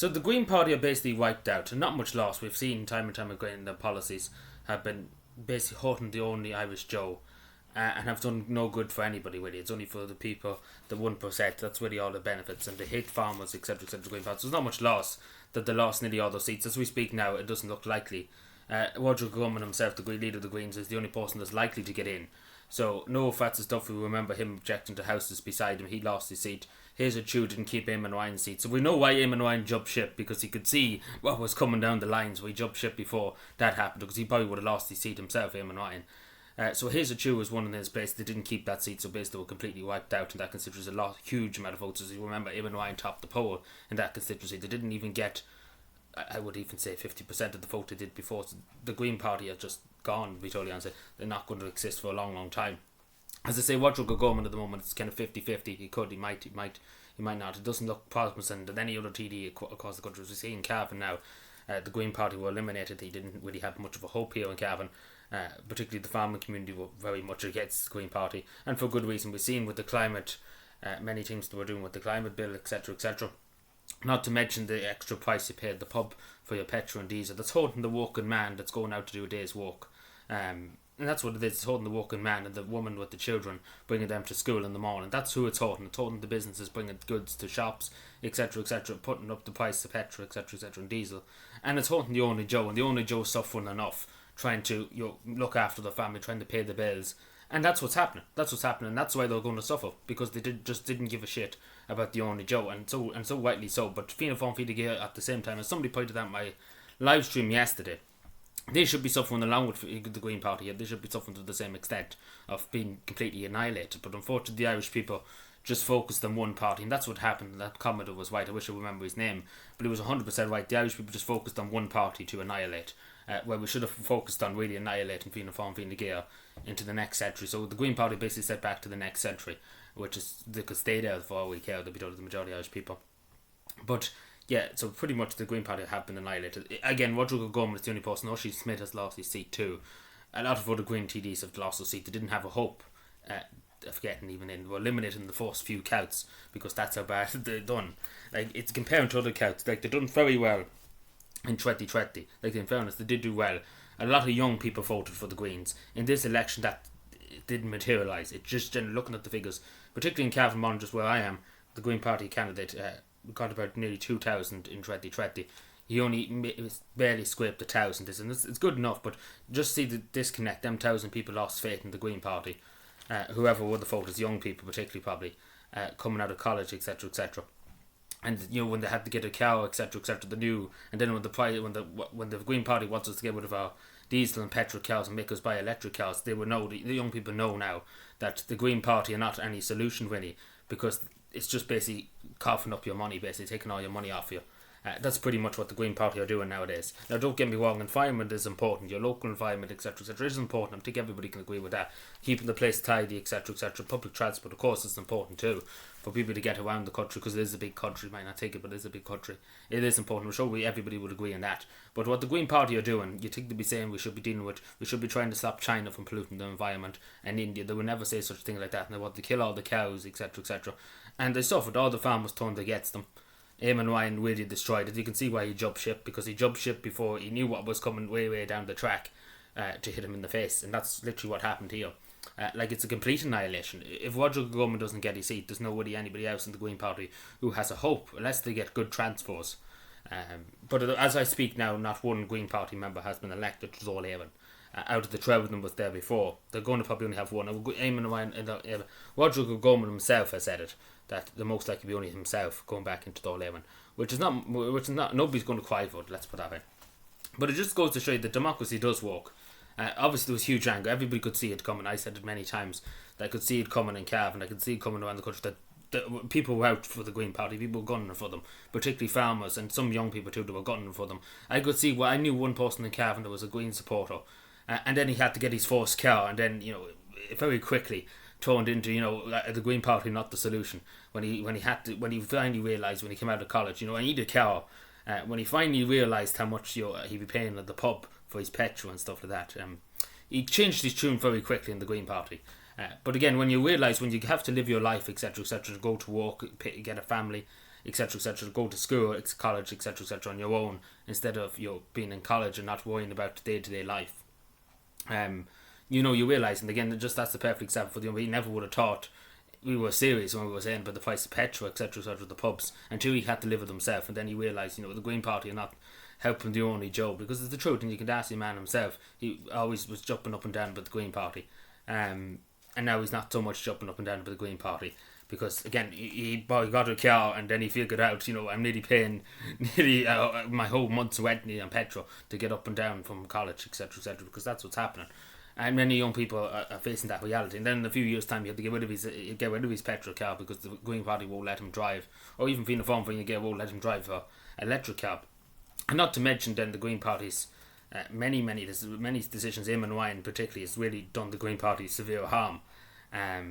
So the Green Party are basically wiped out, and not much loss. We've seen time and time again their policies have been basically hurting the only Irish Joe, and have done no good for anybody really. It's only for the people, the 1%. That's really all the benefits, and they hate farmers, etc., etc. Green Party. So there's not much loss that they lost nearly all those seats. As we speak now, it doesn't look likely. Roger Gorman himself, the leader of the Greens, is the only person that's likely to get in. So no Francis Duffy, we remember him objecting to houses beside him. He lost his seat. Hazel Chu didn't keep Eamon Ryan's seat. So we know why Eamon Ryan jumped ship, because he could see what was coming down the lines. So he jumped ship before that happened, because he probably would have lost his seat himself, Eamon Ryan. So Hazel Chu was one in his place. They didn't keep that seat, so basically they were completely wiped out, and that constituency was a huge amount of votes. As you remember, Eamon Ryan topped the poll in that constituency. They didn't even get, I would even say, 50% of the vote they did before. So the Green Party are just gone, to be totally honest. They're not going to exist for a long, long time. As I say, Roger Gorman at the moment, it's kind of 50-50. He might not. It doesn't look promising than any other TD across the country. As we see in Cavan now, the Green Party were eliminated. He didn't really have much of a hope here in Cavan. Particularly the farming community were very much against the Green Party, and for good reason. We've seen with the climate, many things they were doing with the climate bill, etc., etc. Not to mention the extra price you pay at the pub for your petrol and diesel. That's holding the working man that's going out to do a day's work. And that's what it is. It's holding the working man and the woman with the children, bringing them to school in the morning. That's who it's holding. It's holding the businesses, bringing goods to shops, etc., etc., putting up the price of petrol, etc., etc., and diesel. And it's holding the only Joe, and the only Joe's suffering enough, trying to look after the family, trying to pay the bills. And that's what's happening. And that's why they're going to suffer, because they didn't give a shit about the only Joe, and so rightly so. But Fianna Fáil Fide Gael at the same time, as somebody pointed out in my live stream yesterday, they should be suffering along with the Green Party. They should be suffering to the same extent of being completely annihilated. But unfortunately, the Irish people just focused on one party, and that's what happened. That commenter was right. I wish I remember his name, but he was 100% right. The Irish people just focused on one party to annihilate, where we should have focused on really annihilating Fianna Fáil Fine Gael into the next century. So the Green Party basically set back to the next century, which is they could stay there for all we care. They'll be told the majority of Irish people. But yeah, so pretty much the Green Party have been annihilated. Again, Rodrigo Gorman is the only person. Oisin Smith has lost his seat too. A lot of other Green TDs have lost their seat. They didn't have a hope of getting even in. They were eliminated in the first few counts, because that's how bad they've done. Like, it's comparing to other counts. Like, they've done very well in 2020. Like, in fairness, they did do well. A lot of young people voted for the Greens. In this election, that didn't materialise. It just, looking at the figures, particularly in Cavan, just where I am, the Green Party candidate got about nearly 2,000 in 2020. He only barely scraped 1,000, and it's good enough, but just see the disconnect. Them 1,000 people lost faith in the Green Party. Whoever would have voted, young people particularly probably, coming out of college, etc., etc. And when they had to get a car, etc., etc., they knew. And then when the Green Party wants us to get rid of our diesel and petrol cars and make us buy electric cars, they will know. The young people know now that the Green Party are not any solution really, because it's just basically coughing up your money, basically taking all your money off you. That's pretty much what the Green Party are doing nowadays. Now, don't get me wrong, environment is important. Your local environment, etc., etc., is important. I think everybody can agree with that. Keeping the place tidy, etc., etc. Public transport, of course, is important too, for people to get around the country, because it is a big country. You might not take it, but it is a big country. It is important. I'm sure everybody would agree on that. But what the Green Party are doing, you think they'd be saying we should be dealing with, we should be trying to stop China from polluting the environment, and India. They would never say such a thing like that, and they want to kill all the cows, etc., etc. And they suffered. All the farmers turned against them. Eamon Ryan really destroyed it. You can see why he jumped ship, because he jumped ship before he knew what was coming way down the track to hit him in the face, and that's literally what happened here. It's a complete annihilation. If Roger Gorman doesn't get his seat, there's nobody, anybody else in the Green Party who has a hope, unless they get good transfers. But as I speak now, not one Green Party member has been elected to Dáil Éireann. Out of the 12 of them was there before. They're going to probably only have one. Eamon Ryan, Roger Gorman himself has said it, that the most likely be only himself going back into Dáil Éireann, which is not nobody's going to cry for it, let's put that way. But it just goes to show you that democracy does work. Obviously there was huge anger. Everybody could see it coming. I said it many times that I could see it coming in Cavan, I could see it coming around the country, that people were out for the Green Party. People were gunning for them, particularly farmers and some young people too. They were gunning for them. I could see. I knew one person in Cavan that was a Green supporter, and then he had to get his first car, and then very quickly turned into the Green Party not the solution. When he finally realised, when he came out of college, I need a car. When he finally realised how much he'd be paying at the pub for his petrol and stuff like that, he changed his tune very quickly in the Green Party. But again, when you realise, when you have to live your life, etc., etc., go to work, get a family, etc., go to school, college, etc., on your own instead of being in college and not worrying about day to day life. You realise, and again, just that's the perfect example for we never would have thought we were serious when we were saying about the price of petrol, etc., the pubs, until he had to live with himself, and then he realised, the Green Party are not helping the only Joe, because it's the truth, and you can ask the man himself, he always was jumping up and down about the Green Party, and now he's not so much jumping up and down about the Green Party, because again, he got a car and then he figured out, I'm nearly paying my whole month's rent on petrol to get up and down from college, etc., because that's what's happening. And many young people are facing that reality. And then in a few years' time, you have to get rid of his petrol car because the Green Party won't let him drive, or even Fianna Fáil won't let him drive an electric car. And not to mention then the Green Party's many decisions, Eamon Ryan particularly, has really done the Green Party severe harm.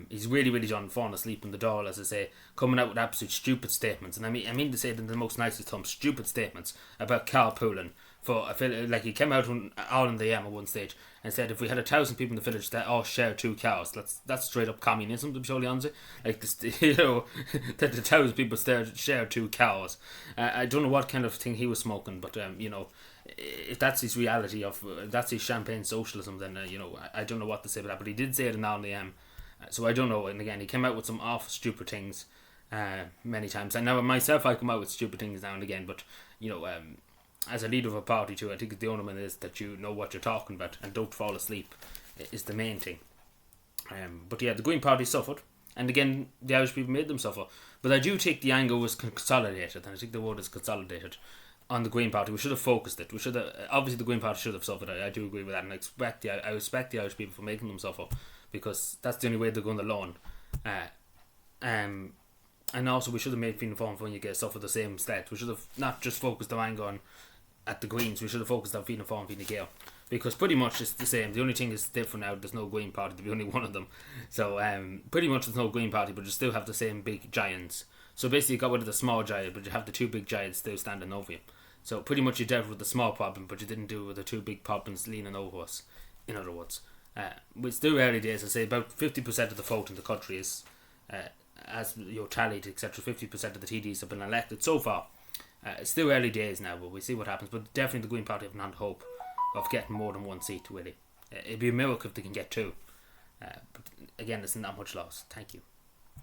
He's really done falling asleep in the door, as I say, coming out with absolute stupid statements, and I mean to say it in the most nicest terms, stupid statements about carpooling. I feel like he came out all in the at one stage and said if we had 1,000 people in the village that all share 2 cars, that's straight up communism, to be totally honest. Like this, that the 1,000 people share 2 cars. I don't know what kind of thing he was smoking, but if that's his reality that's his champagne socialism, then I don't know what to say about that. But he did say it in all the so I don't know. And again, he came out with some awful stupid things many times. And now myself, I come out with stupid things now and again, but as a leader of a party too, I think the only one is that you know what you're talking about and don't fall asleep is the main thing. But yeah, the Green Party suffered, and again, the Irish people made them suffer. But I do think the anger was consolidated, and I think the word is consolidated on the Green Party. We should have focused it. We should have, obviously the Green Party should have suffered. I do agree with that, and I respect the Irish people for making them suffer, because that's the only way they're going to learn. And also we should have made Fianna Fáil when you get suffer the same state. We should have not just focused our anger on at the Greens. We should have focused on Fianna Fáil and Fine Gael, because pretty much it's the same. The only thing is different now, there's no Green Party, there'll be only one of them. So pretty much there's no Green Party, but you still have the same big giants. So basically you got rid of the small giant, but you have the 2 big giants still standing over you. So pretty much you dealt with the small problem, but you didn't deal with the 2 big problems leaning over us, in other words. It's still early days. I say about 50% of the vote in the country is as tallied, etc. 50% of the TDs have been elected so far. It's still early days now, but we'll see what happens. But definitely the Green Party have not hope of getting more than 1 seat, really. It'd be a miracle if they can get 2. But again, it's not much loss. Thank you.